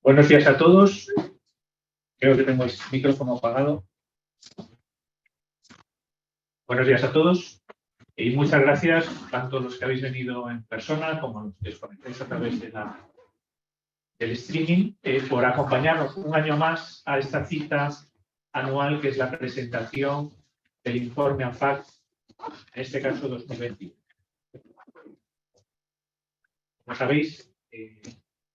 Buenos días a todos. Creo que tengo el micrófono apagado. Buenos días a todos y muchas gracias tanto los que habéis venido en persona como los que os conectáis a través de del streaming por acompañarnos un año más a esta cita anual que es la presentación del informe ANFAC, en este caso 2021. Como sabéis,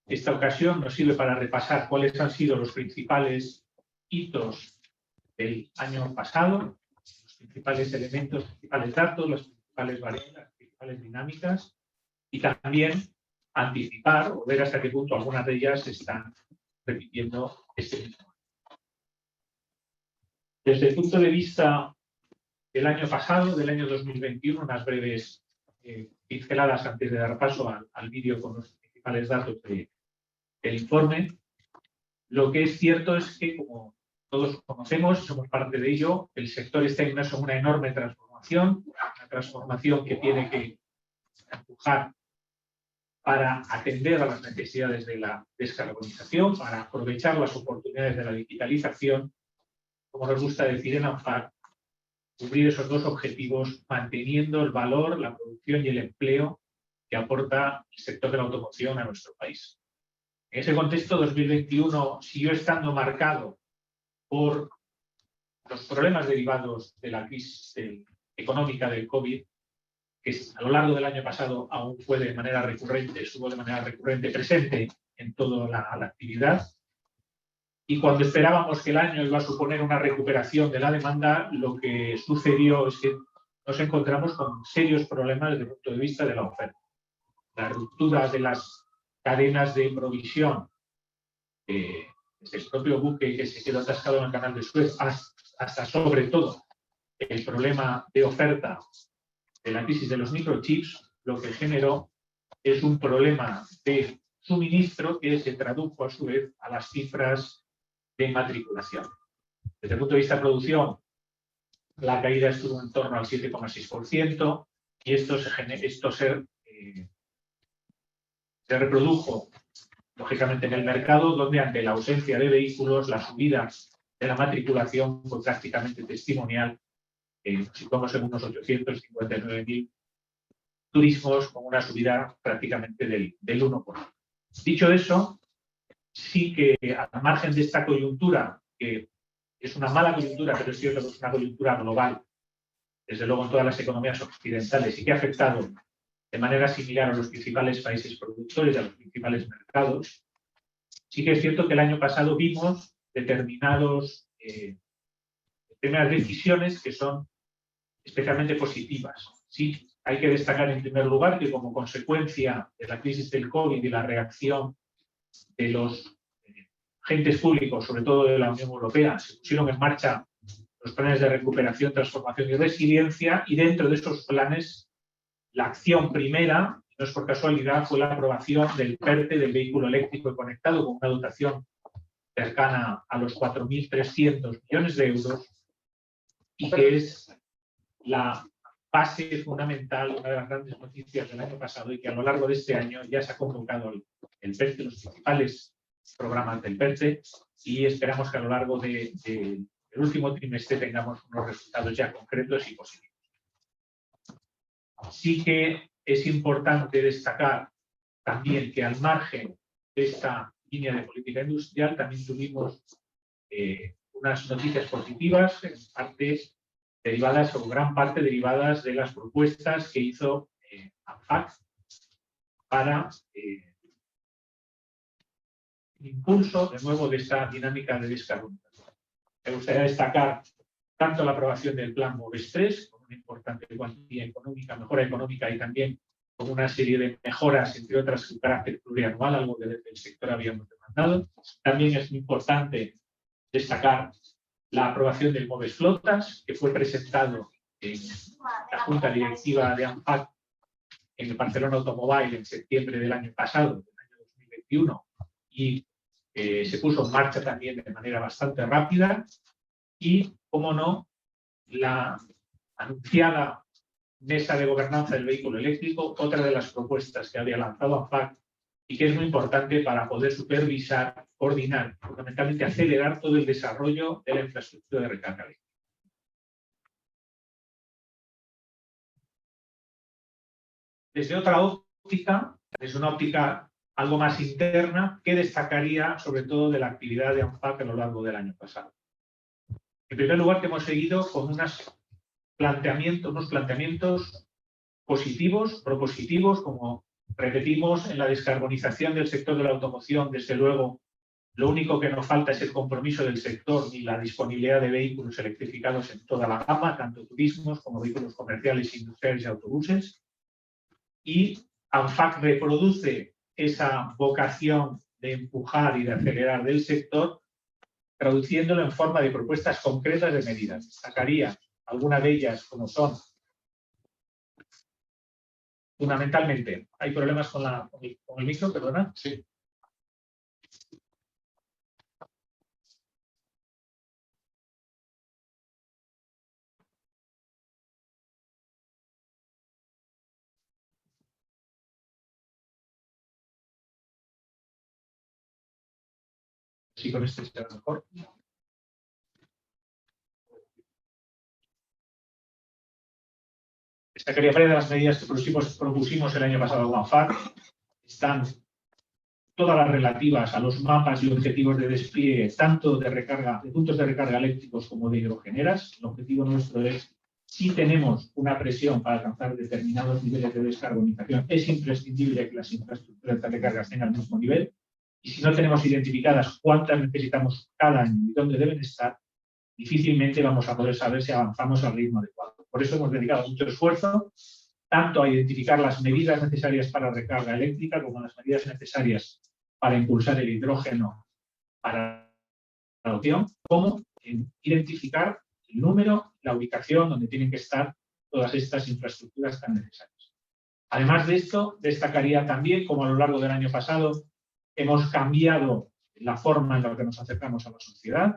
esta ocasión nos sirve para repasar cuáles han sido los principales hitos del año pasado, los principales elementos, los principales datos, las principales variables, las principales dinámicas y también anticipar o ver hasta qué punto algunas de ellas se están repitiendo este mismo año. Desde el punto de vista del año pasado, del año 2021, unas breves pinceladas antes de dar paso al vídeo con los principales datos del informe. Lo que es cierto es que, como todos conocemos, somos parte de ello, el sector está inmerso en una enorme transformación, una transformación que tiene que empujar para atender a las necesidades de la descarbonización, para aprovechar las oportunidades de la digitalización, como nos gusta decir en ANFAC, cubrir esos dos objetivos manteniendo el valor, la producción y el empleo que aporta el sector de la automoción a nuestro país. En ese contexto, 2021 siguió estando marcado por los problemas derivados de la crisis económica del COVID, que a lo largo del año pasado aún fue de manera recurrente, estuvo de manera recurrente presente en toda la actividad. Y cuando esperábamos que el año iba a suponer una recuperación de la demanda, lo que sucedió es que nos encontramos con serios problemas desde el punto de vista de la oferta. La ruptura de las cadenas de provisión, desde el propio buque que se quedó atascado en el canal de Suez, hasta sobre todo el problema de oferta de la crisis de los microchips, lo que generó es un problema de suministro que se tradujo a su vez a las cifras de matriculación. Desde el punto de vista de producción, la caída estuvo en torno al 7,6% y esto se reprodujo lógicamente en el mercado, donde ante la ausencia de vehículos, la subida de la matriculación fue prácticamente testimonial. Nos situamos en unos 859.000 turismos con una subida prácticamente del 1%. Dicho eso, sí que al margen de esta coyuntura, que es una mala coyuntura, pero es cierto que es una coyuntura global, desde luego en todas las economías occidentales, y que ha afectado de manera similar a los principales países productores y a los principales mercados, sí que es cierto que el año pasado vimos determinadas decisiones que son especialmente positivas. Sí, hay que destacar en primer lugar que como consecuencia de la crisis del COVID y la reacción de los agentes públicos, sobre todo de la Unión Europea, se pusieron en marcha los planes de recuperación, transformación y resiliencia, y dentro de esos planes la acción primera, no es por casualidad, fue la aprobación del PERTE, del vehículo eléctrico y conectado, con una dotación cercana a los 4.300 millones de euros, y que es la base fundamental, una de las grandes noticias del año pasado, y que a lo largo de este año ya se ha convocado el PERTE, los principales programas del PERTE, y esperamos que a lo largo del último trimestre tengamos unos resultados ya concretos y positivos. Sí que es importante destacar también que al margen de esta línea de política industrial también tuvimos unas noticias positivas, en parte derivadas o gran parte derivadas de las propuestas que hizo ANFAC para el impulso de nuevo de esta dinámica de descarbonización. Me gustaría destacar tanto la aprobación del plan MOVES 3, con una importante cuantía económica, mejora económica, y también con una serie de mejoras, entre otras, su carácter plurianual, algo que desde el sector habíamos demandado. También es muy importante destacar la aprobación del MOVES Flotas, que fue presentado en la Junta Directiva de ANFAC en el Barcelona Automobile en septiembre del año pasado, del año 2021, y se puso en marcha también de manera bastante rápida. Y, cómo no, la anunciada mesa de gobernanza del vehículo eléctrico, otra de las propuestas que había lanzado ANFAC y que es muy importante para poder supervisar, coordinar, fundamentalmente acelerar todo el desarrollo de la infraestructura de recarga eléctrica. Desde otra óptica, desde una óptica algo más interna, ¿qué destacaría sobre todo de la actividad de ANFAC a lo largo del año pasado? En primer lugar, que hemos seguido con unos planteamientos positivos, propositivos, como repetimos en la descarbonización del sector de la automoción. Desde luego, lo único que nos falta es el compromiso del sector y la disponibilidad de vehículos electrificados en toda la gama, tanto turismos como vehículos comerciales, industriales y autobuses. Y ANFAC reproduce esa vocación de empujar y de acelerar del sector, traduciéndolo en forma de propuestas concretas de medidas. Destacaría algunas de ellas, como son, fundamentalmente, ¿hay problemas con el micro, perdona? Sí. Sí, con este será mejor. Destacaría varias de las medidas que propusimos el año pasado en ANFAC. Están todas las relativas a los mapas y objetivos de despliegue, tanto de puntos de recarga eléctricos como de hidrogeneras. El objetivo nuestro es, si tenemos una presión para alcanzar determinados niveles de descarbonización, es imprescindible que las infraestructuras de recarga tengan el mismo nivel. Y si no tenemos identificadas cuántas necesitamos cada año y dónde deben estar, difícilmente vamos a poder saber si avanzamos al ritmo adecuado. Por eso hemos dedicado mucho esfuerzo tanto a identificar las medidas necesarias para recarga eléctrica como las medidas necesarias para impulsar el hidrógeno para la adopción, como en identificar el número, la ubicación donde tienen que estar todas estas infraestructuras tan necesarias. Además de esto, destacaría también, como a lo largo del año pasado, hemos cambiado la forma en la que nos acercamos a la sociedad,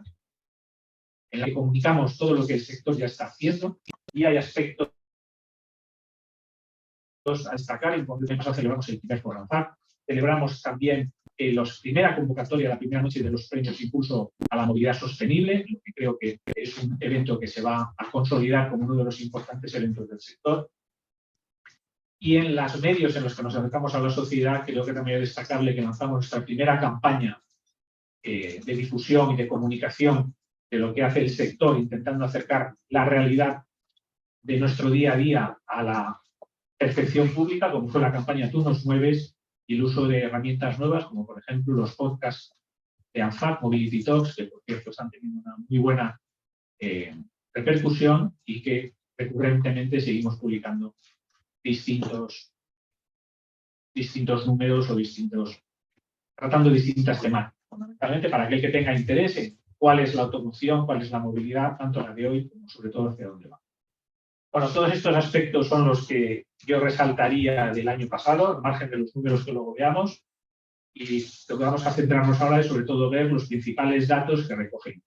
en la que comunicamos todo lo que el sector ya está haciendo, y hay aspectos a destacar. En concreto, pasado celebramos el primer por ANFAC, celebramos también la primera convocatoria, la primera noche de los premios Impulso a la Movilidad Sostenible, lo que creo que es un evento que se va a consolidar como uno de los importantes eventos del sector. Y en los medios en los que nos acercamos a la sociedad, creo que también es destacable que lanzamos nuestra primera campaña de difusión y de comunicación de lo que hace el sector, intentando acercar la realidad de nuestro día a día a la percepción pública, como fue la campaña Tú nos mueves, y el uso de herramientas nuevas, como por ejemplo los podcasts de ANFAC, Mobility Talks, que por cierto están teniendo una muy buena repercusión y que recurrentemente seguimos publicando distintos números o tratando distintas temáticas, fundamentalmente para aquel que tenga interés en cuál es la automoción, cuál es la movilidad, tanto la de hoy como sobre todo hacia dónde va. Bueno, todos estos aspectos son los que yo resaltaría del año pasado, al margen de los números que luego veamos, y lo que vamos a centrarnos ahora es sobre todo ver los principales datos que recogemos.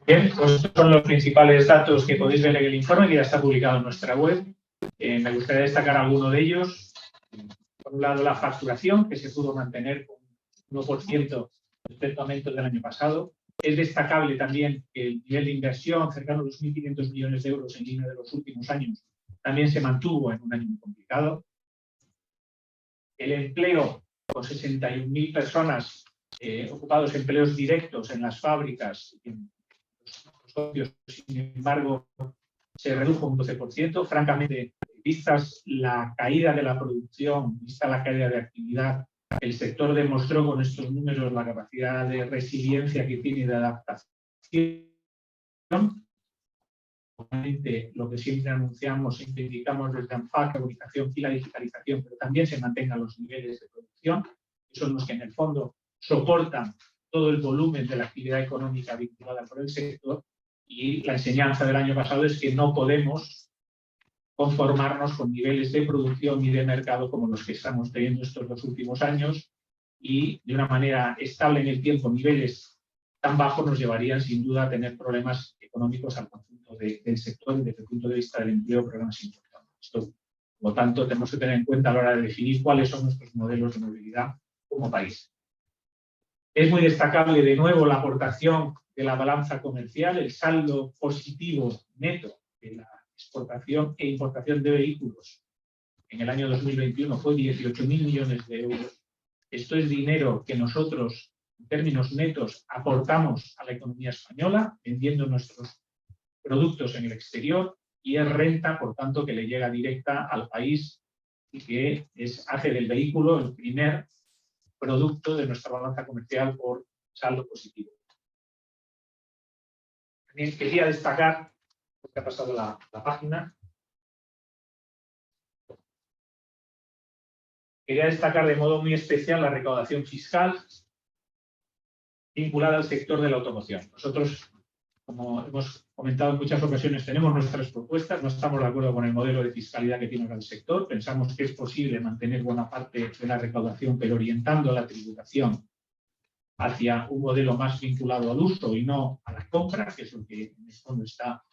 Bien, pues estos son los principales datos que podéis ver en el informe, que ya está publicado en nuestra web. Me gustaría destacar alguno de ellos. Por un lado, la facturación, que se pudo mantener con un 1% respecto a aumentos del año pasado. Es destacable también que el nivel de inversión, cercano a los 1.500 millones de euros en línea de los últimos años, también se mantuvo en un año muy complicado. El empleo, con 61.000 personas ocupados, empleos directos en las fábricas y en los socios, sin embargo, se redujo un 12%. Francamente, vistas la caída de la producción, vista la caída de actividad, el sector demostró con estos números la capacidad de resiliencia que tiene y de adaptación. Obviamente, lo que siempre anunciamos, siempre indicamos desde ANFAC, la unificación y la digitalización, pero también se mantengan los niveles de producción, que son los que en el fondo soportan todo el volumen de la actividad económica vinculada por el sector. Y la enseñanza del año pasado es que no podemos conformarnos con niveles de producción y de mercado como los que estamos teniendo estos dos últimos años, y de una manera estable en el tiempo niveles tan bajos nos llevarían sin duda a tener problemas económicos al conjunto del sector y desde el punto de vista del empleo, problemas importantes. Esto, por lo tanto, tenemos que tener en cuenta a la hora de definir cuáles son nuestros modelos de movilidad como país. Es muy destacable de nuevo la aportación de la balanza comercial, el saldo positivo neto de la exportación e importación de vehículos en el año 2021 fue 18.000 millones de euros, Esto es dinero que nosotros, en términos netos, aportamos a la economía española, vendiendo nuestros productos en el exterior, y es renta, por tanto, que le llega directa al país y que hace del vehículo el primer producto de nuestra balanza comercial por saldo positivo. También quería destacar, porque ha pasado la página, quería destacar de modo muy especial la recaudación fiscal vinculada al sector de la automoción. Nosotros, como hemos comentado en muchas ocasiones, tenemos nuestras propuestas, no estamos de acuerdo con el modelo de fiscalidad que tiene ahora el sector, pensamos que es posible mantener buena parte de la recaudación, pero orientando la tributación hacia un modelo más vinculado al uso y no a la compra, que es lo que en el fondo está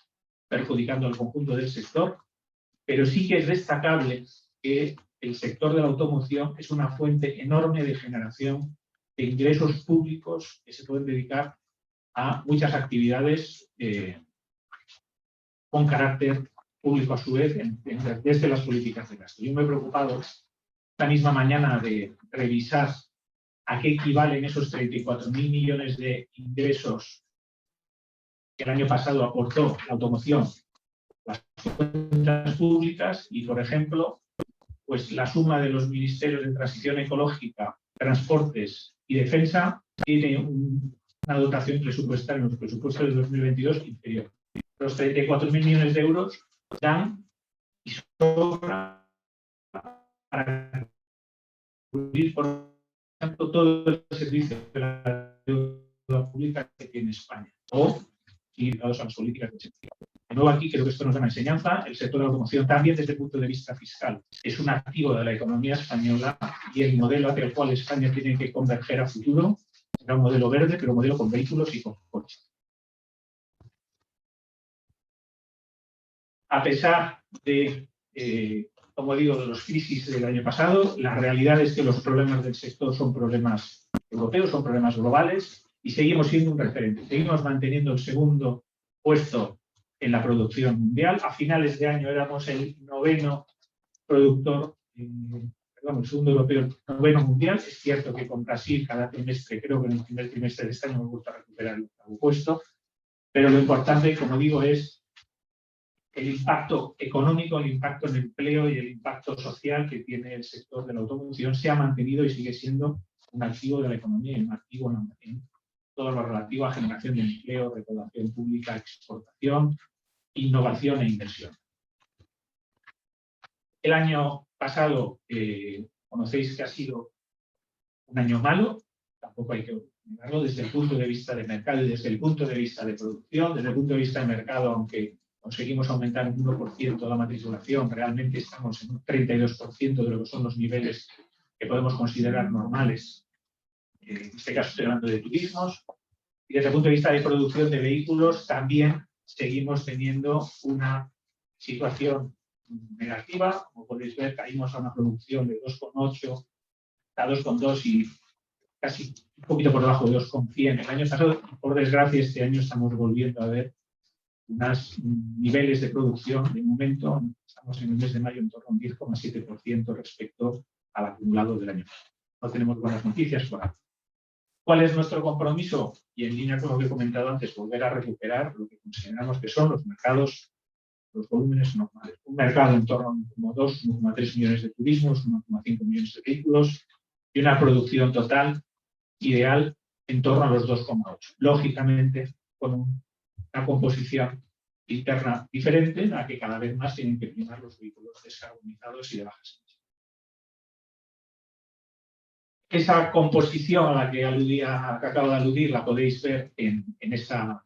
perjudicando al conjunto del sector, pero sí que es destacable que el sector de la automoción es una fuente enorme de generación de ingresos públicos que se pueden dedicar a muchas actividades con carácter público a su vez desde las políticas de gasto. Yo me he preocupado esta misma mañana de revisar a qué equivalen esos 34.000 millones de ingresos que el año pasado aportó la automoción a las cuentas públicas y, por ejemplo, pues la suma de los ministerios de Transición Ecológica, Transportes y Defensa tiene una dotación presupuestaria en los presupuestos de 2022 inferior. Los 34.000 millones de euros dan y sobran para cubrir, por tanto, todo el servicio de la deuda pública que tiene España, o ligados a las políticas de sector. De nuevo, aquí creo que esto nos da una enseñanza. El sector de la automoción también, desde el punto de vista fiscal, es un activo de la economía española y el modelo hacia el cual España tiene que converger a futuro será un modelo verde, pero un modelo con vehículos y con coches. A pesar de, como digo, de las crisis del año pasado, la realidad es que los problemas del sector son problemas europeos, son problemas globales y seguimos siendo un referente. Seguimos manteniendo el segundo puesto en la producción mundial. A finales de año éramos el noveno productor, el segundo europeo, el noveno mundial. Es cierto que con Brasil cada trimestre, creo que en el primer trimestre de este año hemos vuelto a recuperar el octavo puesto, pero lo importante, como digo, es el impacto económico, el impacto en empleo y el impacto social que tiene el sector de la automoción. Se ha mantenido y sigue siendo un activo de la economía y un activo en todo lo relativo a generación de empleo, recaudación pública, exportación, innovación e inversión. El año pasado, conocéis que ha sido un año malo, tampoco hay que negarlo desde el punto de vista de mercado y desde el punto de vista de producción. Desde el punto de vista de mercado, aunque conseguimos aumentar un 1% la matriculación, realmente estamos en un 32% de lo que son los niveles que podemos considerar normales. En este caso estoy hablando de turismos. Y desde el punto de vista de producción de vehículos también seguimos teniendo una situación negativa. Como podéis ver, caímos a una producción de 2,8 a 2,2 y casi un poquito por debajo de 2,100 el año pasado. Por desgracia, este año estamos volviendo a ver unos niveles de producción. De momento, estamos en el mes de mayo en torno a un 10,7% respecto al acumulado del año pasado. No tenemos buenas noticias por ahora. ¿Cuál es nuestro compromiso? Y en línea con lo que he comentado antes, volver a recuperar lo que consideramos que son los mercados, los volúmenes normales. Un mercado en torno a 1,3 millones de turismos, 1,5 millones de vehículos y una producción total ideal en torno a los 2,8. Lógicamente, con una composición interna diferente, en la que cada vez más tienen que primar los vehículos descarbonizados y de bajas emisiones. Esa composición a la que acabo de aludir la podéis ver en esta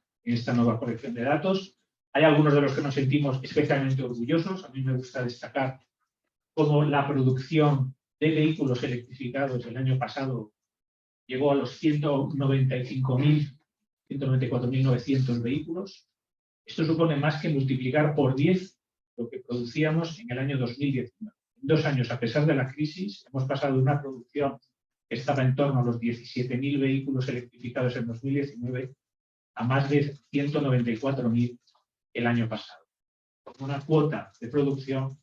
nueva colección de datos. Hay algunos de los que nos sentimos especialmente orgullosos. A mí me gusta destacar cómo la producción de vehículos electrificados el año pasado llegó a los 194.900 vehículos. Esto supone más que multiplicar por 10 lo que producíamos en el año 2019. En 2 años, a pesar de la crisis, hemos pasado de una producción que estaba en torno a los 17.000 vehículos electrificados en 2019 a más de 194.000 el año pasado, con una cuota de producción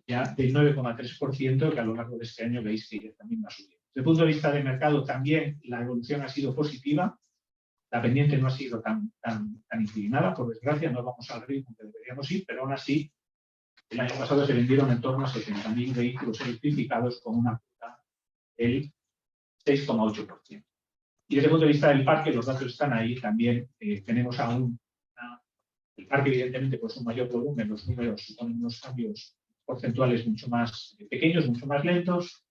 ya del 9,3% que a lo largo de este año veis que ya también va subiendo. Desde el punto de vista del mercado también la evolución ha sido positiva. La pendiente no ha sido tan inclinada, por desgracia, no vamos al ritmo que deberíamos ir, pero aún así, el año pasado se vendieron en torno a 70.000 vehículos electrificados con una cuota del 6,8%. Y desde el punto de vista del parque, los datos están ahí, también tenemos aún el parque, evidentemente, pues un mayor volumen, los números suponen unos cambios porcentuales mucho más pequeños, mucho más lentos,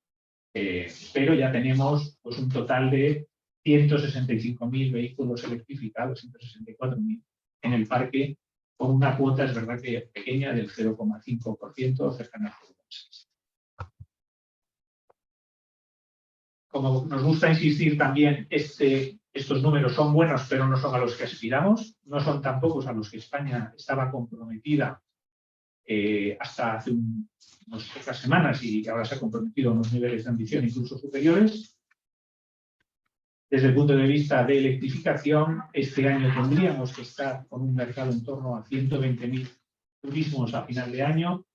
pero ya tenemos pues, un total de 165.000 vehículos electrificados, 164.000 en el parque, con una cuota, es verdad que pequeña, del 0,5%, cercana al 0,6%. Como nos gusta insistir también, estos números son buenos, pero no son a los que aspiramos, no son tampoco a los que España estaba comprometida hasta hace unas pocas semanas y ahora se ha comprometido a unos niveles de ambición incluso superiores. Desde el punto de vista de electrificación, este año tendríamos que estar con un mercado en torno a 120.000 turismos a final de año.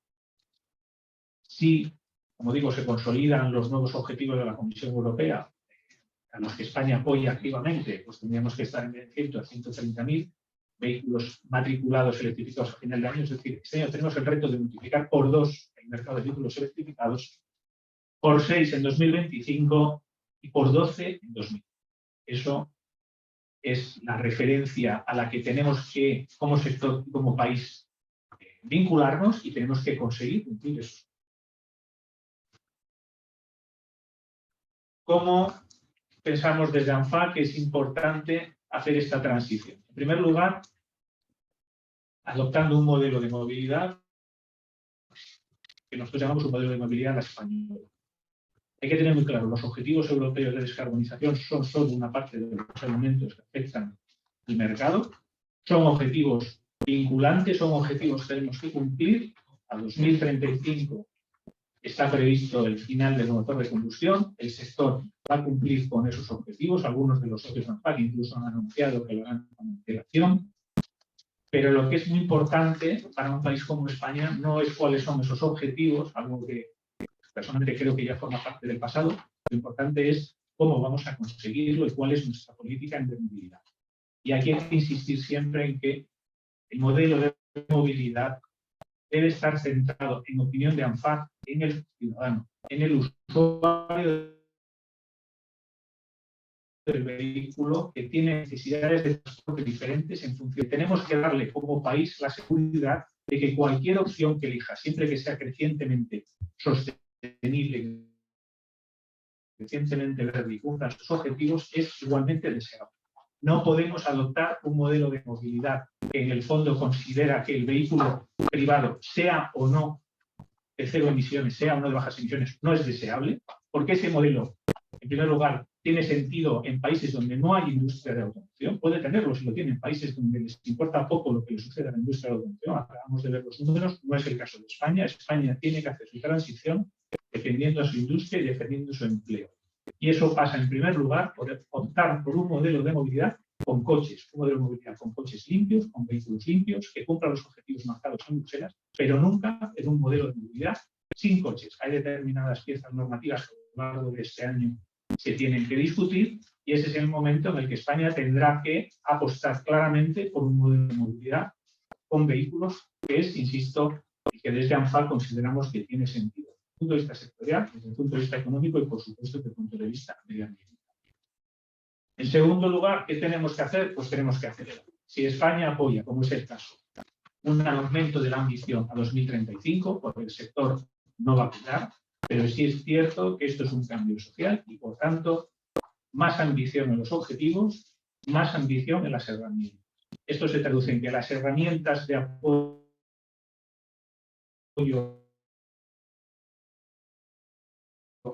Si, como digo, se consolidan los nuevos objetivos de la Comisión Europea, a los que España apoya activamente, pues tendríamos que estar en 100 a 130.000 vehículos matriculados electrificados a final de año. Es decir, este año tenemos el reto de multiplicar por 2 el mercado de vehículos electrificados, por 6 en 2025 y por 12 en 2000. Eso es la referencia a la que tenemos que, como sector y como país, vincularnos y tenemos que conseguir cumplir eso. ¿Cómo pensamos desde ANFAC que es importante hacer esta transición? En primer lugar, adoptando un modelo de movilidad que nosotros llamamos un modelo de movilidad a la española. Hay que tener muy claro, los objetivos europeos de descarbonización son solo una parte de los elementos que afectan al mercado. Son objetivos vinculantes, son objetivos que tenemos que cumplir. A 2035 está previsto el final del motor de combustión. El sector va a cumplir con esos objetivos. Algunos de los socios de ANFAC incluso han anunciado que lo harán con antelación. Pero lo que es muy importante para un país como España no es cuáles son esos objetivos, algo que personalmente creo que ya forma parte del pasado. Lo importante es cómo vamos a conseguirlo y cuál es nuestra política en movilidad. Y aquí hay que insistir siempre en que el modelo de movilidad debe estar centrado, en opinión de ANFAC, en el ciudadano, en el usuario del vehículo que tiene necesidades de transporte diferentes en función. Tenemos que darle como país la seguridad de que cualquier opción que elija, siempre que sea crecientemente sostenible, crecientemente verde y cumpla sus objetivos, es igualmente deseable. No podemos adoptar un modelo de movilidad que en el fondo considera que el vehículo privado, sea o no de cero emisiones, sea o no de bajas emisiones, no es deseable, porque ese modelo, en primer lugar, tiene sentido en países donde no hay industria de automoción. Puede tenerlo si lo tiene en países donde les importa poco lo que le suceda a la industria de automoción. Acabamos de ver los números, no es el caso de España. España tiene que hacer su transición defendiendo a su industria y defendiendo su empleo. Y eso pasa, en primer lugar, por optar por un modelo de movilidad con coches, un modelo de movilidad con coches limpios, con vehículos limpios, que cumplan los objetivos marcados en Bruselas, pero nunca en un modelo de movilidad sin coches. Hay determinadas piezas normativas que a lo largo de este año se tienen que discutir y ese es el momento en el que España tendrá que apostar claramente por un modelo de movilidad con vehículos que es, insisto, y que desde ANFAC consideramos que tiene sentido desde el punto de vista sectorial, desde el punto de vista económico y, por supuesto, desde el punto de vista medioambiental. En segundo lugar, ¿qué tenemos que hacer? Pues tenemos que acelerar. Si España apoya, como es el caso, un aumento de la ambición a 2035, porque el sector no va a cuidar, pero sí es cierto que esto es un cambio social y, por tanto, más ambición en los objetivos, más ambición en las herramientas. Esto se traduce en que las herramientas de apoyo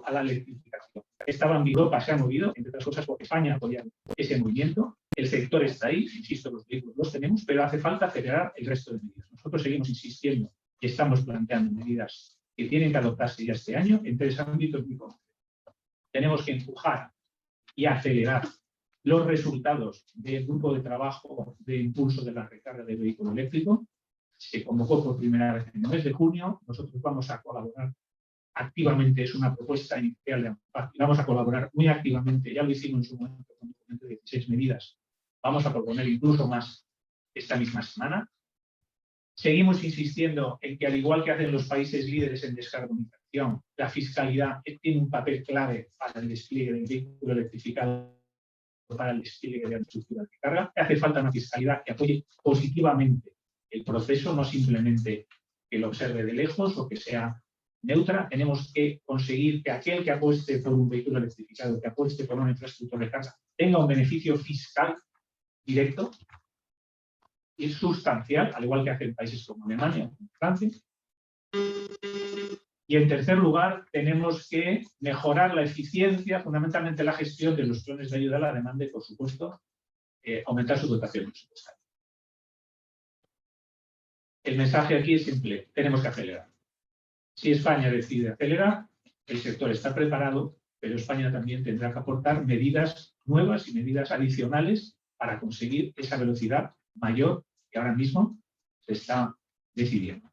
a la electrificación estaban en Europa, se ha movido, entre otras cosas porque España apoya ese movimiento. El sector está ahí, insisto, los vehículos los tenemos, pero hace falta acelerar el resto de medidas. Nosotros seguimos insistiendo y estamos planteando medidas que tienen que adoptarse ya este año en 3 ámbitos muy concretos. Tenemos que empujar y acelerar los resultados del grupo de trabajo de impulso de la recarga del vehículo eléctrico. Se convocó por primera vez en el mes de junio. Nosotros vamos a colaborar activamente, es una propuesta inicial de ANFAC y vamos a colaborar muy activamente, ya lo hicimos en su momento con un documento de 16 medidas, vamos a proponer incluso más esta misma semana. Seguimos insistiendo en que, al igual que hacen los países líderes en descarbonización, la fiscalidad tiene un papel clave para el despliegue del vehículo electrificado, para el despliegue de la infraestructura de carga. Hace falta una fiscalidad que apoye positivamente el proceso, no simplemente que lo observe de lejos o que sea neutra. Tenemos que conseguir que aquel que apueste por un vehículo electrificado, que apueste por una infraestructura de carga, tenga un beneficio fiscal directo y sustancial, al igual que hacen países como Alemania o Francia. Y en tercer lugar, tenemos que mejorar la eficiencia, fundamentalmente la gestión de los planes de ayuda a la demanda y, por supuesto, aumentar su dotación presupuestaria. El mensaje aquí es simple, tenemos que acelerar. Si España decide acelerar, el sector está preparado, pero España también tendrá que aportar medidas nuevas y medidas adicionales para conseguir esa velocidad mayor que ahora mismo se está decidiendo.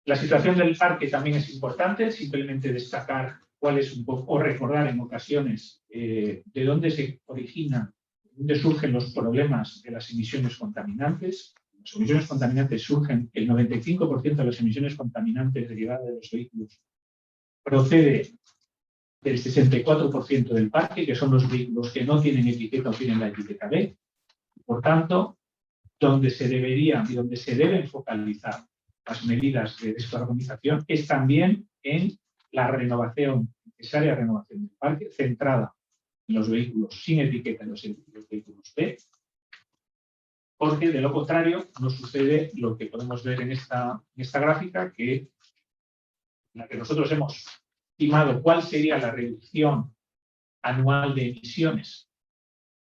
La situación del parque también es importante, simplemente destacar cuál es un poco, o recordar en ocasiones de dónde se originan, dónde surgen los problemas de las emisiones contaminantes. Las emisiones contaminantes surgen, el 95% de las emisiones contaminantes derivadas de los vehículos procede del 64% del parque, que son los vehículos que no tienen etiqueta o tienen la etiqueta B. Por tanto, donde se deberían y donde se deben focalizar las medidas de descarbonización es también en la renovación, necesaria renovación del parque, centrada en los vehículos sin etiqueta, en los vehículos B, porque de lo contrario nos sucede lo que podemos ver en esta gráfica, en la que nosotros hemos estimado cuál sería la reducción anual de emisiones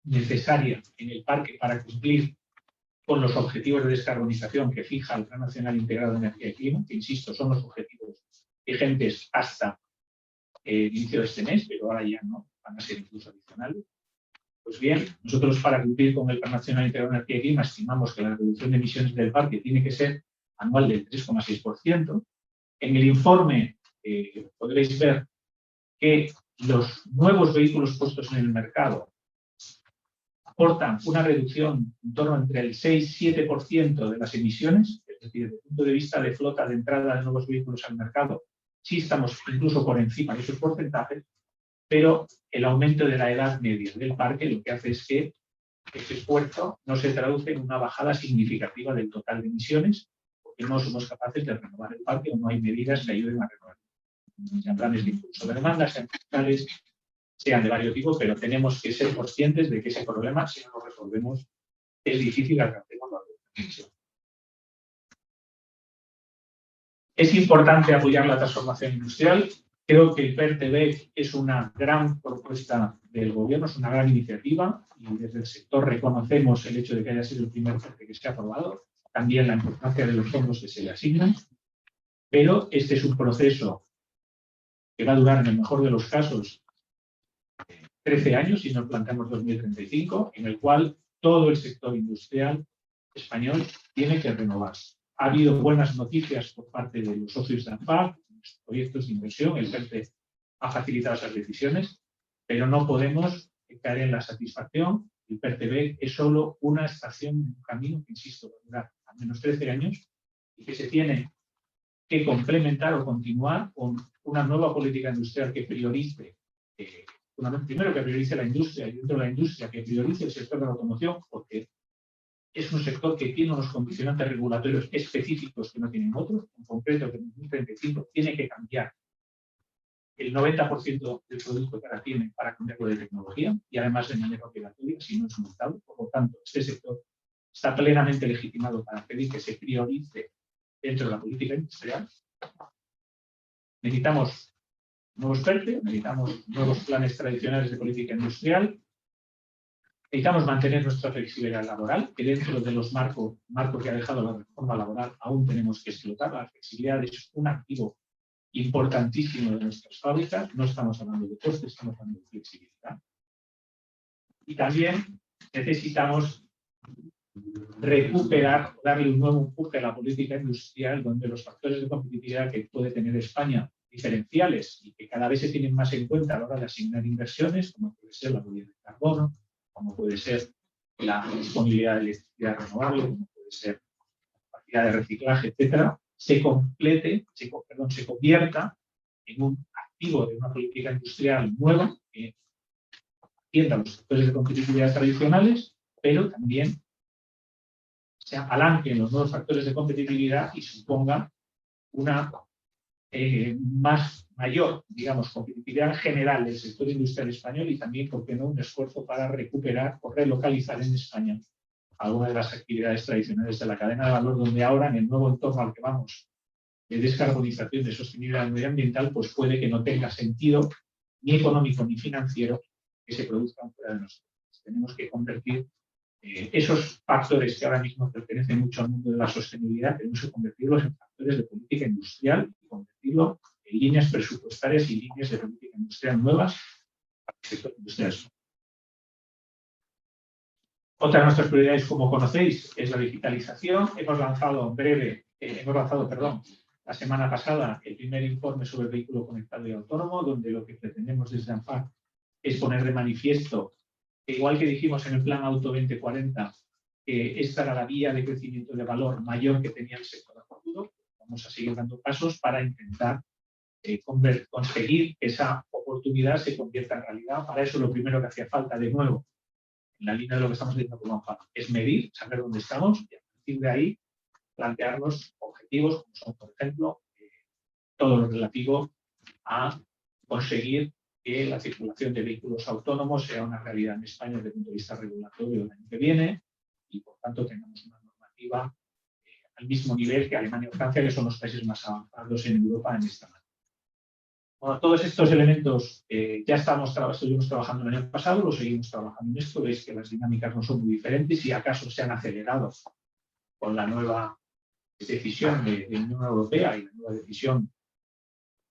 necesaria en el parque para cumplir con los objetivos de descarbonización que fija el Plan Nacional Integrado de Energía y Clima, que, insisto, son los objetivos vigentes hasta el inicio de este mes, pero ahora ya no, van a ser incluso adicionales. Pues bien, nosotros para cumplir con el Plan Nacional Integrado de Energía y Clima estimamos que la reducción de emisiones del parque tiene que ser anual del 3,6%. En el informe podréis ver que los nuevos vehículos puestos en el mercado aportan una reducción en torno entre el 6 y 7% de las emisiones, es decir, desde el punto de vista de flota de entrada de nuevos vehículos al mercado, sí estamos incluso por encima de esos porcentajes, pero el aumento de la edad media del parque lo que hace es que ese esfuerzo no se traduce en una bajada significativa del total de emisiones, porque no somos capaces de renovar el parque o no hay medidas que ayuden a renovar. Sean planes de impulso de demanda, sean fiscales, sean de varios tipos, pero tenemos que ser conscientes de que ese problema, si no lo resolvemos, es difícil que alcancemos la reducción. Es importante apoyar la transformación industrial. Creo que el PERTE es una gran propuesta del Gobierno, es una gran iniciativa y desde el sector reconocemos el hecho de que haya sido el primer PERTE que se ha aprobado, también la importancia de los fondos que se le asignan, pero este es un proceso que va a durar, en el mejor de los casos, 13 años, si nos planteamos 2035, en el cual todo el sector industrial español tiene que renovarse. Ha habido buenas noticias por parte de los socios de ANFAC, los proyectos de inversión, el PERTE ha facilitado esas decisiones, pero no podemos caer en la satisfacción. El PERTE es solo una estación en un camino que, insisto, va a durar al menos 13 años y que se tiene que complementar o continuar con una nueva política industrial que priorice primero que priorice la industria y dentro de la industria que priorice el sector de la automoción, porque es un sector que tiene unos condicionantes regulatorios específicos que no tienen otros. En concreto, que en 2035 tiene que cambiar el 90% del producto que ahora tiene para cambiarlo de tecnología y además de manera obligatoria, si no es multado. Por lo tanto, este sector está plenamente legitimado para pedir que se priorice dentro de la política industrial. Necesitamos nuevos PERTE, necesitamos nuevos planes tradicionales de política industrial, necesitamos mantener nuestra flexibilidad laboral, que dentro de los marcos que ha dejado la reforma laboral aún tenemos que explotar. La flexibilidad es un activo importantísimo de nuestras fábricas, no estamos hablando de costes, estamos hablando de flexibilidad. Y también necesitamos recuperar, darle un nuevo empuje a la política industrial, donde los factores de competitividad que puede tener España, diferenciales y que cada vez se tienen más en cuenta a la hora de asignar inversiones, como puede ser la huella de carbono, como puede ser la disponibilidad de electricidad renovable, como puede ser la capacidad de reciclaje, etcétera, se convierta en un activo de una política industrial nueva que atienda los sectores de competitividad tradicionales, pero también se apalanque en los nuevos factores de competitividad y suponga una mayor, digamos, competitividad general del sector industrial español y también, ¿por qué no?, un esfuerzo para recuperar o relocalizar en España algunas de las actividades tradicionales de la cadena de valor, donde ahora, en el nuevo entorno al que vamos, de descarbonización, de sostenibilidad medioambiental, pues puede que no tenga sentido ni económico ni financiero que se produzcan fuera de nosotros. Tenemos que convertir esos factores que ahora mismo pertenecen mucho al mundo de la sostenibilidad, tenemos que convertirlos en factores de política industrial y convertirlo en líneas presupuestarias y líneas de política industrial nuevas para el sector industrial. Otra de nuestras prioridades, como conocéis, es la digitalización. Hemos lanzado la semana pasada el primer informe sobre el vehículo conectado y autónomo, donde lo que pretendemos desde ANFAC es poner de manifiesto, igual que dijimos en el plan Auto 2040, que esta era la vía de crecimiento de valor mayor que tenía el sector a futuro. Vamos a seguir dando pasos para intentar conseguir que esa oportunidad se convierta en realidad. Para eso lo primero que hacía falta, de nuevo, en la línea de lo que estamos diciendo como ANFAC, es medir, saber dónde estamos y a partir de ahí plantearnos objetivos, como son, por ejemplo, todo lo relativo a conseguir que la circulación de vehículos autónomos sea una realidad en España desde el punto de vista regulatorio el año que viene y, por tanto, tengamos una normativa al mismo nivel que Alemania o Francia, que son los países más avanzados en Europa en esta materia. Bueno, todos estos elementos ya estuvimos trabajando el año pasado, lo seguimos trabajando en esto. Veis que las dinámicas no son muy diferentes y acaso se han acelerado con la nueva decisión de la Unión Europea y la nueva decisión,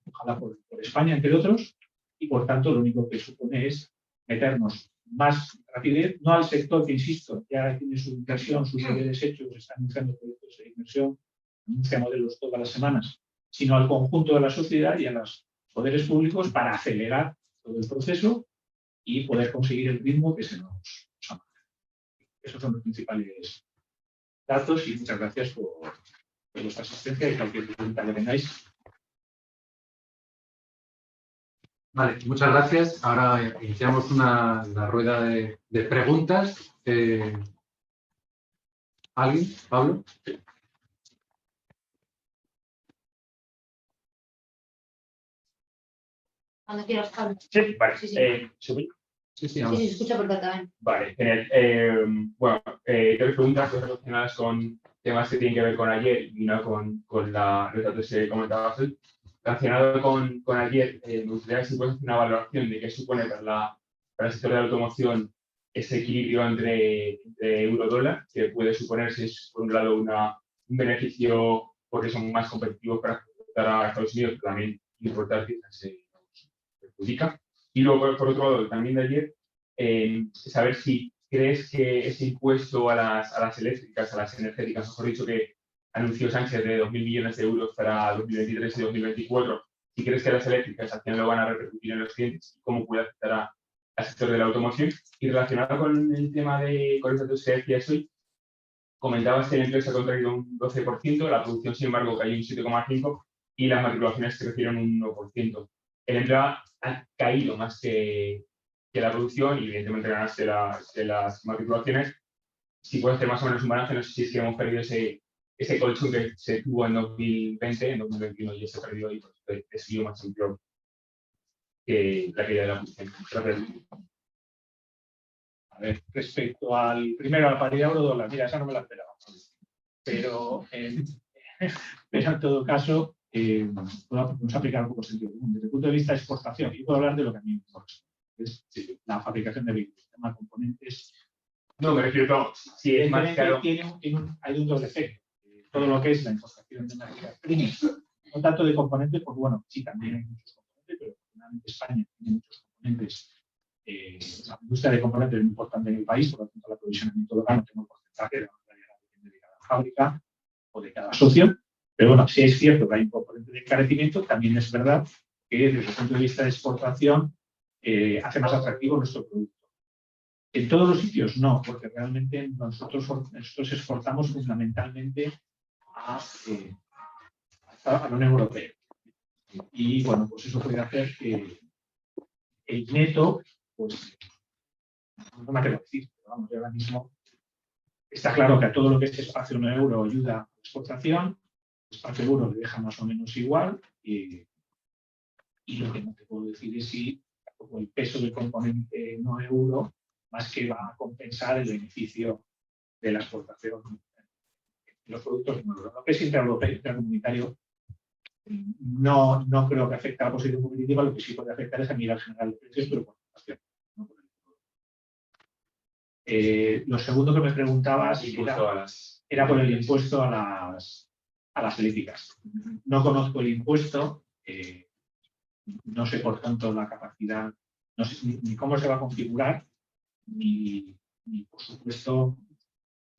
ojalá por España, entre otros, y por tanto lo único que supone es meternos más rapidez, no al sector que, insisto, ya tiene su inversión, sus deberes hechos, está anunciando proyectos de inversión, anuncia modelos todas las semanas, sino al conjunto de la sociedad y a los poderes públicos para acelerar todo el proceso y poder conseguir el ritmo que se nos ha. Esos son los principales datos y muchas gracias por vuestra asistencia y cualquier pregunta que tengáis. Vale, muchas gracias. Ahora iniciamos la rueda de preguntas. ¿Alguien? ¿Pablo? Cuando quieras, Pablo. Sí, vale. Sí. ¿Subí? Sí, Sí, se escucha perfectamente. Vale, genial. Bueno, tres preguntas relacionadas con temas que tienen que ver con ayer y no con los datos que comentabas hoy. Relacionado con ayer, me gustaría si puedes hacer una valoración de qué supone para el sector de la automoción ese equilibrio entre euro-dólar, que puede suponer, si es por un lado un beneficio porque son más competitivos para exportar a Estados Unidos, pero también importar piezas se perjudica. Y luego, por otro lado, también de ayer, saber si crees que ese impuesto a las eléctricas, a las energéticas, mejor dicho, que anunció Sánchez de 2.000 millones de euros para 2023 y 2024, si crees que las eléctricas al final lo van a repercutir en los clientes y cómo puede afectar al sector de la automoción. Y relacionado con el tema con los datos que decías hoy, comentabas que el empleo se ha contraído un 12%, la producción, sin embargo, cayó un 7,5% y las matriculaciones crecieron un 1%. El empleo ha caído más que la producción y, evidentemente, ganas de las matriculaciones. Si puedes hacer más o menos un balance, no sé si es que hemos perdido ese colchón que se tuvo en 2020, en 2021 ya se perdió y pues, siguió más empleo que la caída de la producción. Gracias. A ver, respecto al primero, a la paridad euro-dólar, mira, esa no me la esperaba. Pero en todo caso, vamos a aplicar un poco sentido común. Desde el punto de vista de exportación, y puedo hablar de lo que a mí me corresponde, es la fabricación de vehículos, el tema de componentes. No, me refiero, si es más caro. Hay un doble efecto. Todo lo que es la importación de materias primas, no tanto de componentes, pues bueno, sí, también hay muchos componentes, pero afortunadamente España tiene muchos componentes. La industria de componentes es muy importante en el país, por lo tanto, el aprovisionamiento local no tengo el porcentaje porcentaje de la variedad depende de cada fábrica o de cada socio. Pero bueno, si es cierto que hay un componente de encarecimiento, también es verdad que desde el punto de vista de exportación hace más atractivo nuestro producto. En todos los sitios no, porque realmente nosotros exportamos fundamentalmente a la Unión Europea. Y bueno, pues eso puede hacer que el neto, pues no me atrevo a decir, pero vamos, ahora mismo está claro que a todo lo que es espacio 1 euro ayuda a la exportación, el espacio euro le deja más o menos igual, y lo que no te puedo decir es si el peso del componente no euro más que va a compensar el beneficio de la exportación de los productos no euro. Lo que es intraeuropeo, intercomunitario, no creo que afecte a la posición competitiva, lo que sí puede afectar es a nivel general de precios, pero por inflación. Lo segundo que me preguntabas era por el impuesto a las eléctricas. No conozco el impuesto, no sé por tanto la capacidad, no sé ni cómo se va a configurar, ni por supuesto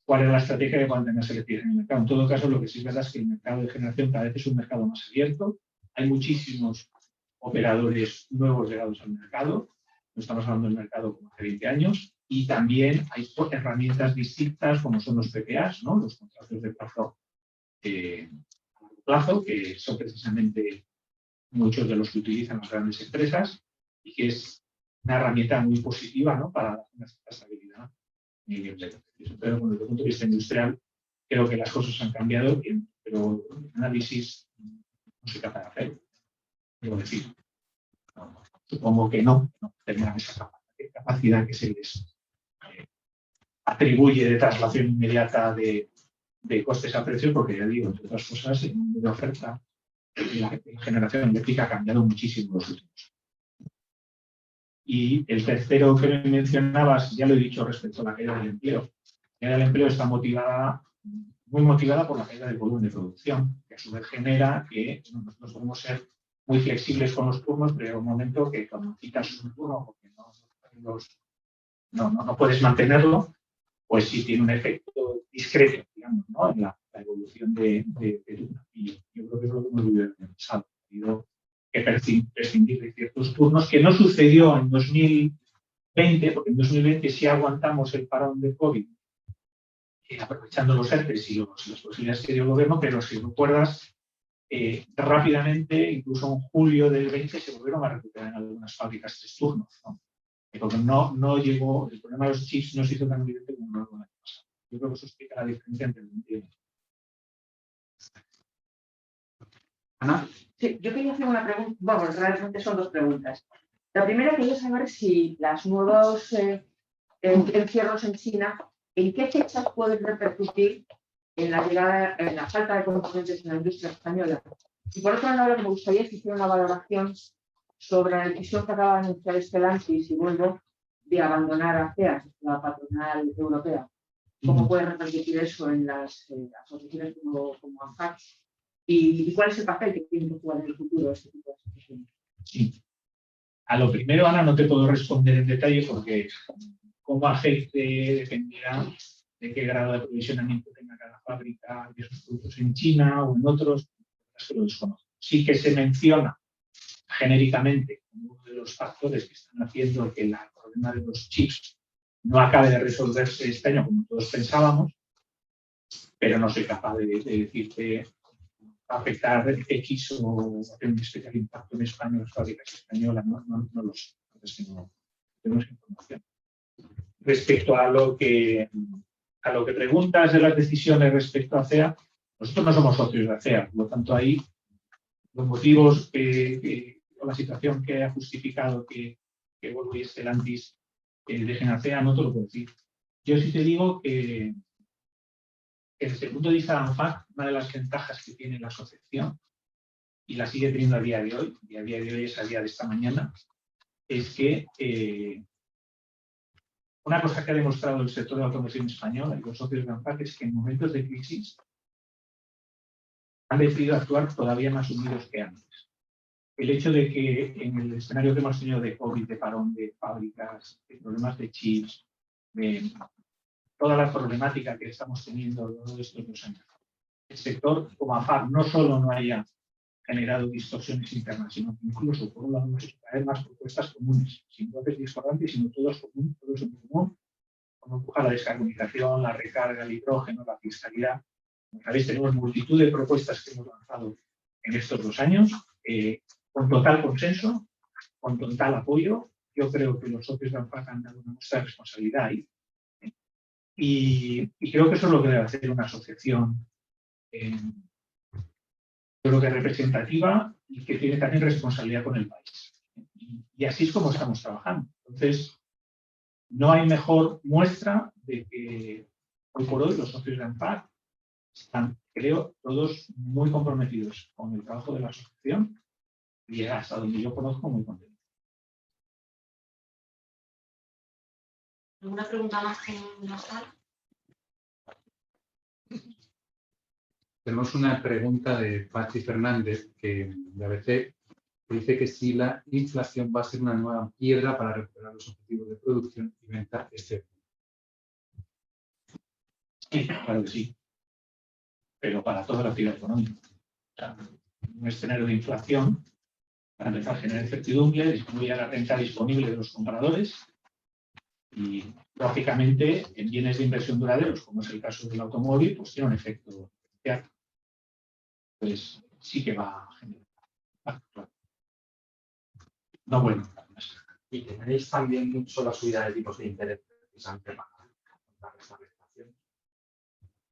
cuál es la estrategia que van a tener eléctricas en el mercado. En todo caso, lo que sí es verdad es que el mercado de generación cada vez es un mercado más abierto. Hay muchísimos operadores nuevos llegados al mercado. No estamos hablando del mercado como hace 20 años. Y también hay herramientas distintas como son los PPAs, ¿no? Los contratos de plazo a largo plazo, que son precisamente muchos de los que utilizan las grandes empresas y que es una herramienta muy positiva, ¿no? Para una cierta estabilidad. Pero bueno, desde el punto de vista industrial creo que las cosas han cambiado, pero el análisis no soy capaz de hacer. Debo decir, supongo que no tendrán esa capacidad que se les atribuye de traslación inmediata de costes a precios, porque ya digo, entre otras cosas, el mundo de oferta, la generación eléctrica ha cambiado muchísimo los últimos años. Y el tercero que me mencionabas, ya lo he dicho respecto a la caída del empleo. La caída del empleo está muy motivada por la caída del volumen de producción, que a su vez genera que nosotros podemos ser muy flexibles con los turnos, pero hay un momento que cuando quitas un turno porque no puedes mantenerlo, pues sí tiene un efecto discreto, digamos, ¿no? En la evolución de turno. Y yo creo que es lo que hemos vivido en el pasado. Ha habido que prescindir de ciertos turnos, que no sucedió en 2020, porque en 2020 sí aguantamos el parón de COVID, aprovechando los ERTEs y las posibilidades que dio el gobierno, pero si recuerdas, rápidamente, incluso en julio del 20, se volvieron a recuperar en algunas fábricas 3 turnos, ¿no? Porque no llegó, el problema de los chips no se hizo tan evidente como lo el año pasado. Yo creo que eso explica la diferencia entre el 21. Ana. Sí, yo quería hacer una pregunta, bueno, realmente son 2 preguntas. La primera quería saber si los nuevos encierros en China, ¿en qué fechas pueden repercutir en la falta de componentes en la industria española? Y por otro lado, me gustaría que hiciera una valoración sobre la decisión que acaba de anunciar Stellantis y Volvo de abandonar a CEA, la patronal europea. ¿Cómo puede repercutir eso en las asociaciones como ANFAC? ¿Y cuál es el papel que tiene que jugar en el futuro este tipo de asociaciones? Sí. A lo primero, Ana, no te puedo responder en detalle porque cómo afecte dependerá de qué grado de aprovisionamiento tenga cada fábrica de esos productos en China o en otros, que lo desconozco. Sí que se menciona genéricamente como uno de los factores que están haciendo que el problema de los chips no acabe de resolverse este año como todos pensábamos, pero no soy capaz de decirte afectar X o hacer un especial impacto en España en las fábricas españolas, no lo sé. Entonces tenemos información. Respecto a lo que preguntas de las decisiones respecto a CEA, nosotros no somos socios de CEA, por lo tanto ahí los motivos o la situación que ha justificado que Volvo y Stellantis dejen a CEA no te lo puedo decir. Yo sí te digo que desde el punto de vista de ANFAC, una de las ventajas que tiene la asociación, y la sigue teniendo a día de hoy, y a día de hoy es a día de esta mañana, es que una cosa que ha demostrado el sector de la automoción española y los socios de ANFAC es que en momentos de crisis han decidido actuar todavía más unidos que antes. El hecho de que en el escenario que hemos tenido de COVID, de parón de fábricas, de problemas de chips, de toda la problemática que estamos teniendo a lo largo de estos 2 años. El sector, como AFAP, no solo no haya generado distorsiones internas, sino que incluso, por un lado, hemos hecho traer más propuestas comunes, sin voces discordantes, sino todos en común, como empujar la descarbonización, la recarga, el hidrógeno, la fiscalidad. Como sabéis, tenemos multitud de propuestas que hemos lanzado en estos 2 años, con total consenso, con total apoyo. Yo creo que los socios de ANFAC han dado una muestra de responsabilidad ahí. Y creo que eso es lo que debe hacer una asociación, creo que representativa y que tiene también responsabilidad con el país. Y así es como estamos trabajando. Entonces, no hay mejor muestra de que hoy por hoy los socios de ANFAC están, creo, todos muy comprometidos con el trabajo de la asociación y hasta donde yo conozco muy contentos. ¿Alguna pregunta más en la sala? Tenemos una pregunta de Pachi Fernández, de ABC, que dice que si la inflación va a ser una nueva piedra para recuperar los objetivos de producción y venta este año. Sí, claro que sí. Pero para toda la actividad económica. O sea, un escenario de inflación, para empezar a generar incertidumbre, disminuye la renta disponible de los compradores y, lógicamente, en bienes de inversión duraderos, como es el caso del automóvil, pues tiene un efecto diferencial. Pues sí que va a generar. Claro. No bueno. Y tenéis también mucho la subida de tipos de interés precisamente para contra esta inflación,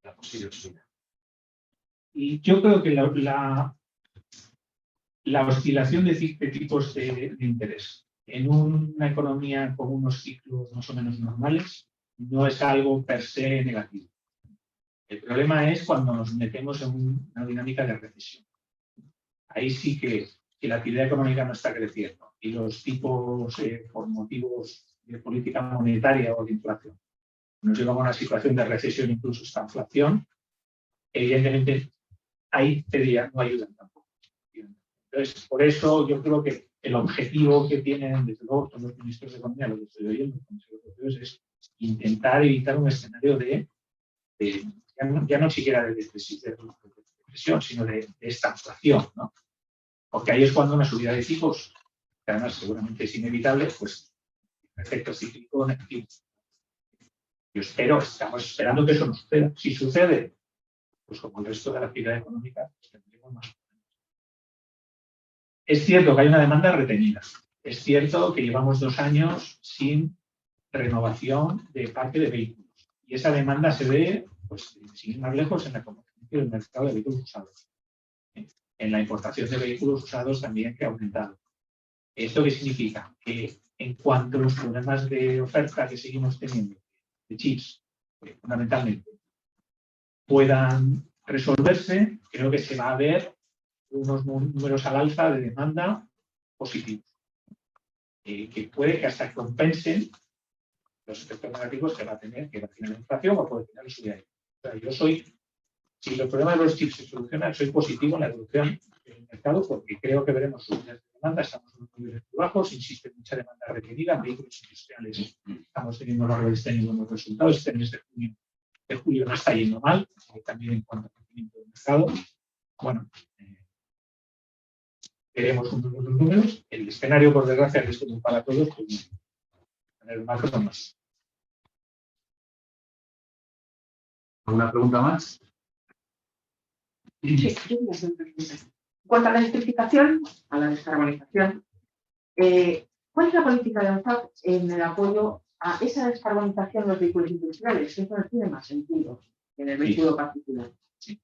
la posible subida. Y yo creo que la oscilación de tipos de interés en una economía con unos ciclos más o menos normales no es algo per se negativo. El problema es cuando nos metemos en una dinámica de recesión. Ahí sí que la actividad económica no está creciendo y los tipos, por motivos de política monetaria o de inflación, nos llevan a una situación de recesión, incluso esta inflación, evidentemente ahí no ayudan tampoco. Entonces, por eso yo creo que el objetivo que tienen, desde luego, todos los ministros de Economía, lo que estoy oyendo, es intentar evitar un escenario ya no siquiera de depresión, sino de esta inflación, ¿no? Porque ahí es cuando una subida de tipos, que además seguramente es inevitable, pues efecto cíclico negativo. Estamos esperando que eso no suceda. Si sucede, pues como el resto de la actividad económica, pues tendremos más problemas. Es cierto que hay una demanda retenida. Es cierto que llevamos 2 años sin renovación de parque de vehículos. Y esa demanda se ve, pues, sin ir más lejos, en la competencia del mercado de vehículos usados. En la importación de vehículos usados también que ha aumentado. ¿Esto qué significa? Que en cuanto a los problemas de oferta que seguimos teniendo, de chips, fundamentalmente, puedan resolverse, creo que se va a ver unos números al alza de demanda positivos, que puede que hasta compensen los efectos negativos que va a tener la inflación o puede tener la subida. O sea, si los problemas de los chips se solucionan, soy positivo en la evolución del mercado porque creo que veremos subidas de demanda, estamos en unos niveles muy bajos, insiste mucha demanda requerida, en vehículos industriales estamos teniendo a lo largo de este año buenos resultados, este mes de julio no está yendo mal, también en cuanto al crecimiento del mercado. Bueno, queremos unos buenos números, el escenario por desgracia es como para todos, pues tener más o más. ¿Alguna pregunta más? Sí, yo voy a hacer una pregunta. En cuanto a la electrificación, a la descarbonización, ¿cuál es la política de ANFAC en el apoyo a esa descarbonización de los vehículos industriales? Eso no tiene más sentido que en el vehículo particular. Sí.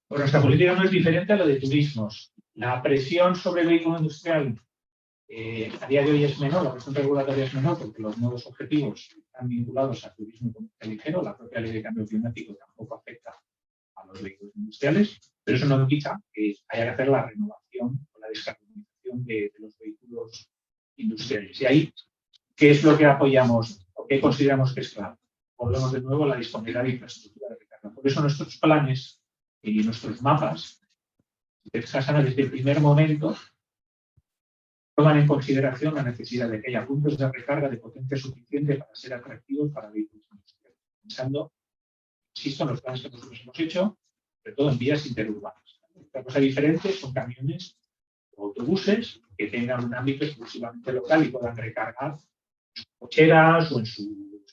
Bueno, nuestra política no es diferente a la de turismos. La presión sobre el vehículo industrial a día de hoy es menor, la presión regulatoria es menor porque los nuevos objetivos están vinculados al turismo comercial ligero, la propia ley de cambio climático tampoco afecta a los vehículos industriales, pero eso no quita que haya que hacer la renovación o la descarbonización de los vehículos industriales. Y ahí, ¿qué es lo que apoyamos o qué consideramos que es clave? Volvemos de nuevo a la disponibilidad de infraestructura de recarga. Por eso nuestros planes y nuestros mapas se basan desde el primer momento toman en consideración la necesidad de que haya puntos de recarga de potencia suficiente para ser atractivos para vehículos industriales, pensando, insisto, en los planes que nosotros hemos hecho, sobre todo en vías interurbanas. Otra cosa diferente son camiones o autobuses que tengan un ámbito exclusivamente local y puedan recargar en sus cocheras o en su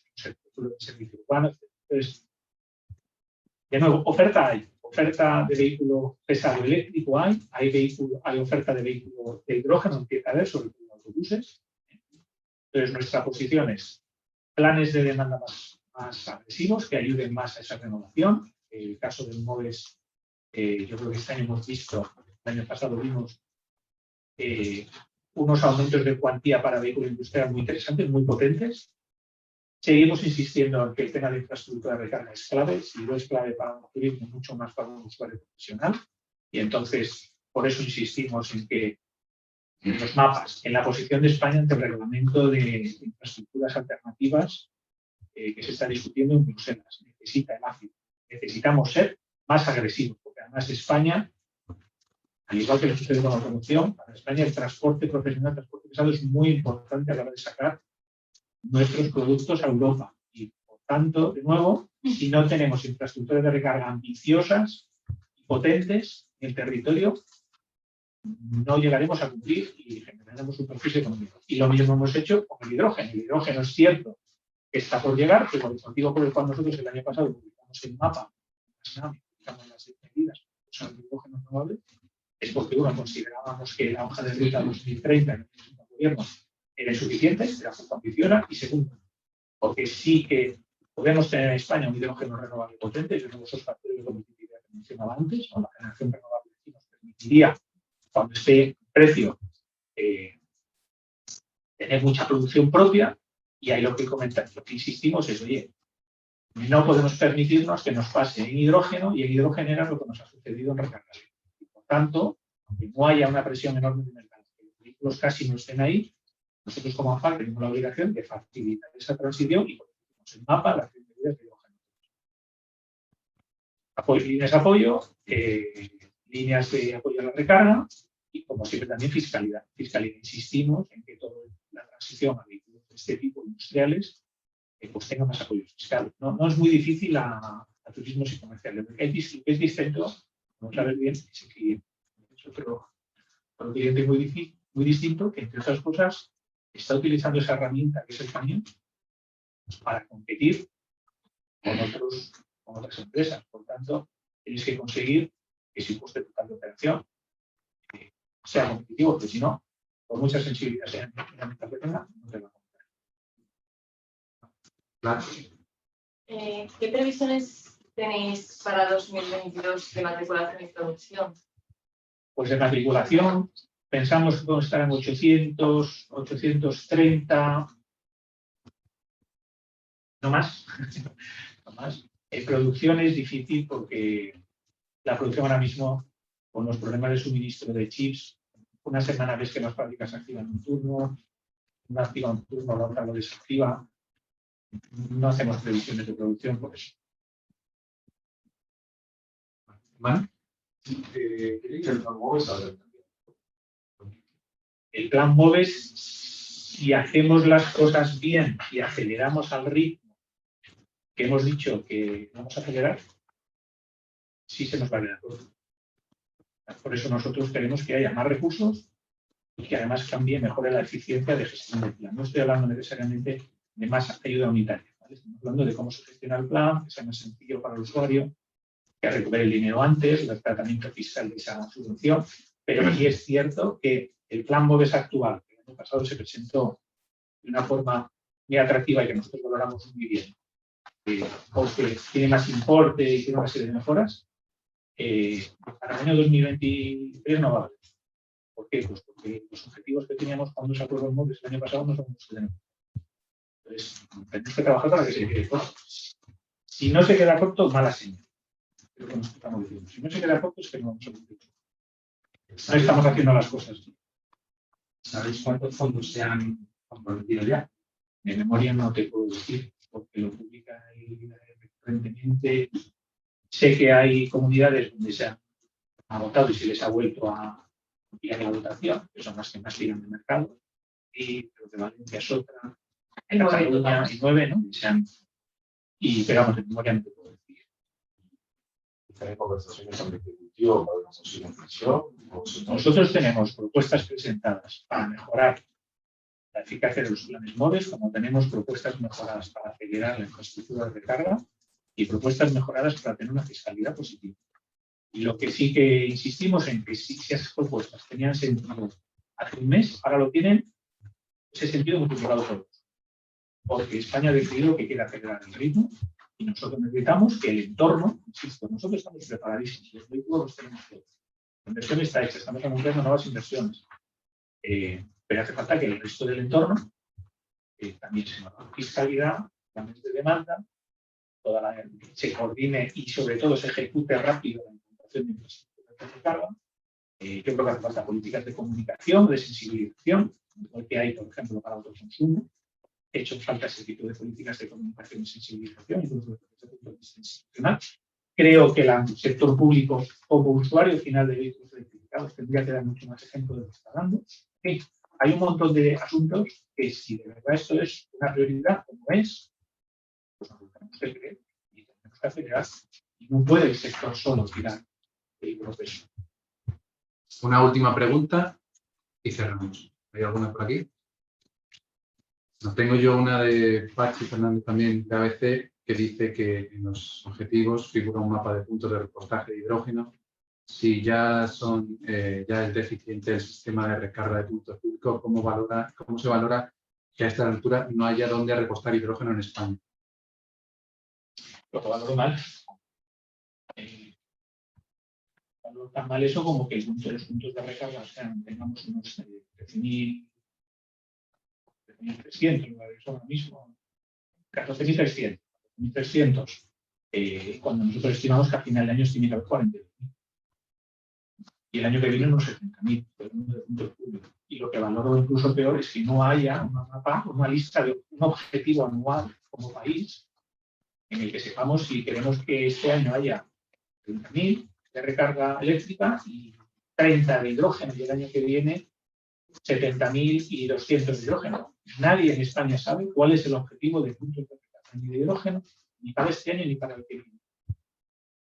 servicio urbano. Entonces, de nuevo, oferta hay. Oferta de vehículo pesado eléctrico hay oferta de vehículo de hidrógeno, empieza a haber, sobre todo en autobuses. Entonces, nuestra posición es planes de demanda más agresivos que ayuden más a esa renovación. El caso del MOVES, yo creo que este año hemos visto, el año pasado vimos unos aumentos de cuantía para vehículos industriales muy interesantes, muy potentes. Seguimos insistiendo en que el tema de infraestructura de recarga es clave, si no es clave para un turismo, mucho más para un usuario profesional. Y entonces, por eso insistimos en que en los mapas, en la posición de España ante el reglamento de infraestructuras alternativas que se está discutiendo en Bruselas. Necesita el ácido. Necesitamos ser más agresivos, porque además España, al igual que lo sucede con la automoción, para España el transporte profesional, el transporte pesado es muy importante a la hora de sacar nuestros productos a Europa. Y, por tanto, de nuevo, si no tenemos infraestructuras de recarga ambiciosas y potentes en el territorio, no llegaremos a cumplir y generaremos un perjuicio económico. Y lo mismo hemos hecho con el hidrógeno. El hidrógeno es cierto que está por llegar, pero el motivo por el cual nosotros el año pasado publicamos el mapa, publicamos las medidas para usar el hidrógeno renovable, es porque, uno, considerábamos que la hoja de ruta 2030 en el gobierno era insuficiente, era poco ambiciosa, y segundo, porque sí que podemos tener en España un hidrógeno renovable potente, y uno de esos factores de competitividad que mencionaba antes, o la generación renovable que nos permitiría, cuando esté en precio, tener mucha producción propia, y ahí lo que insistimos es, oye, no podemos permitirnos que nos pase en hidrógeno, y en hidrógeno era lo que nos ha sucedido en recarga. Y por tanto, aunque no haya una presión enorme de mercado, que los vehículos casi no estén ahí, nosotros como ANFAC tenemos la obligación de facilitar esa transición y ponemos el mapa, las medidas de hidrógeno. Líneas de apoyo, líneas de apoyo a la recarga y, como siempre, también fiscalidad. Fiscalidad, insistimos en que toda la transición a vehículos de este tipo industriales pues tenga más apoyo fiscal. No es muy difícil a turismos y comerciales. Lo que es distinto, como sabes bien, es el cliente. Es otro cliente muy distinto que, entre otras cosas, está utilizando esa herramienta que es el camión para competir con otras empresas. Por tanto, tienes que conseguir que ese coste total de operación sea competitivo, porque si no, por mucha sensibilidad sea en la mitad que tenga, no te va a comprar. Claro. ¿Qué previsiones tenéis para 2022 de matriculación y producción? Pues de matriculación pensamos que podemos estar en 800, 830, no más. No más. Producción es difícil porque la producción ahora mismo, con los problemas de suministro de chips, una semana ves que las fábricas activan un turno, una activa un turno, la otra lo desactiva. No hacemos previsiones de producción por eso. ¿Vale? El plan MOVES, si hacemos las cosas bien y aceleramos al ritmo que hemos dicho que vamos a acelerar, sí se nos va a quedar corto. Por eso nosotros queremos que haya más recursos y que además cambie, mejore la eficiencia de gestión del plan. No estoy hablando necesariamente de más ayuda unitaria, ¿vale? Estamos hablando de cómo se gestiona el plan, que sea más sencillo para el usuario, que recupere el dinero antes, el tratamiento fiscal de esa subvención. Pero sí es cierto que el plan MOVES actual, que el año pasado se presentó de una forma muy atractiva y que nosotros valoramos muy bien, porque tiene más importe y tiene una serie de mejoras, para el año 2023 no va a valer. ¿Por qué? Pues porque los objetivos que teníamos cuando se aprobó el MOVES el año pasado no son los que tenemos. Entonces, tenemos que trabajar para que se quede corto. Si no se queda corto, mala señal. Es lo que nos estamos diciendo. Si no se queda corto, es que no vamos a cumplir. No estamos haciendo las cosas. ¿Sabéis cuántos fondos se han comprometido ya? De memoria no te puedo decir, porque lo publica recurrentemente. Sé que hay comunidades donde se han agotado y se les ha vuelto a y a la dotación, que son las que más tiran de mercado, y creo que Valencia es otra, En nueve Cataluña total. y 9, ¿no? Pero vamos, de memoria no te puedo decir. ¿Hay conversaciones sobre este cultivo para una posible inflación? Nosotros tenemos propuestas presentadas para mejorar la eficacia de los planes MOVES, como tenemos propuestas mejoradas para acelerar la infraestructura de recarga y propuestas mejoradas para tener una fiscalidad positiva. Y lo que sí que insistimos en que si esas propuestas tenían sentido hace un mes, ahora lo tienen, ese sentido multiplicado por dos. Porque España ha decidido que quiere acelerar el ritmo y nosotros necesitamos que el entorno, insisto, nosotros estamos preparadísimos, los vehículos los tenemos todos. La inversión está hecha, estamos anunciando nuevas inversiones. Pero hace falta que el resto del entorno también se mejore fiscalidad, planes de demanda, se coordine y sobre todo se ejecute rápido la implantación de infraestructuras de recarga. Yo creo que hace falta políticas de comunicación, de sensibilización, igual que hay, por ejemplo, para autoconsumo. He hecho falta ese tipo de políticas de comunicación y sensibilización, incluso desde el punto de vista institucional. Creo que el sector público, como usuario final de vehículos electrificados, tendría que dar mucho más ejemplo de lo que está dando. Sí, hay un montón de asuntos que, si de verdad esto es una prioridad, como es, pues nos lo tenemos que creer y tenemos que acelerar. Y no puede el sector solo tirar el proceso. Una última pregunta y cerramos. ¿Hay alguna por aquí? No, tengo yo una de Pachi Fernández también de ABC, que dice que en los objetivos figura un mapa de puntos de repostaje de hidrógeno. Si ya ya es deficiente el sistema de recarga de puntos públicos, ¿cómo se valora que a esta altura no haya dónde repostar hidrógeno en España? Lo que valoro mal. Valoro tan mal eso como que los puntos de recarga tengamos unos 13.300, ahora mismo, 14.300. 1.300, cuando nosotros estimamos que a final de año tiene que haber 40.000. Y el año que viene unos 70.000 de puntos públicos. Y lo que valoro incluso peor es que no haya una lista de un objetivo anual como país en el que sepamos si queremos que este año haya 30.000 de recarga eléctrica y 30 de hidrógeno y el año que viene 70.200 de hidrógeno. Nadie en España sabe cuál es el objetivo de puntos de recarga ni de hidrógeno, ni para este año ni para el que viene.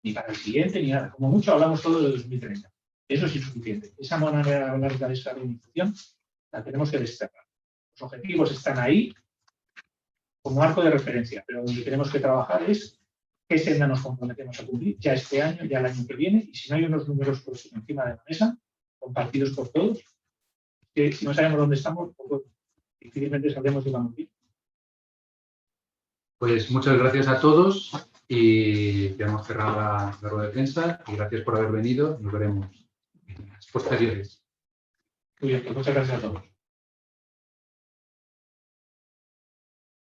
Ni para el siguiente, ni nada. Como mucho hablamos todo de 2030. Eso es insuficiente. Esa manera de hablar de esa reivindicación la tenemos que desterrar. Los objetivos están ahí como marco de referencia, pero donde tenemos que trabajar es qué senda nos comprometemos a cumplir ya este año, ya el año que viene, y si no hay unos números puestos encima de la mesa, compartidos por todos, que si no sabemos dónde estamos, pues, difícilmente saldremos de la movilidad. Pues muchas gracias a todos y ya hemos cerrado la rueda de prensa y gracias por haber venido. Nos veremos en las posteriores. Muy bien, pues muchas gracias a todos.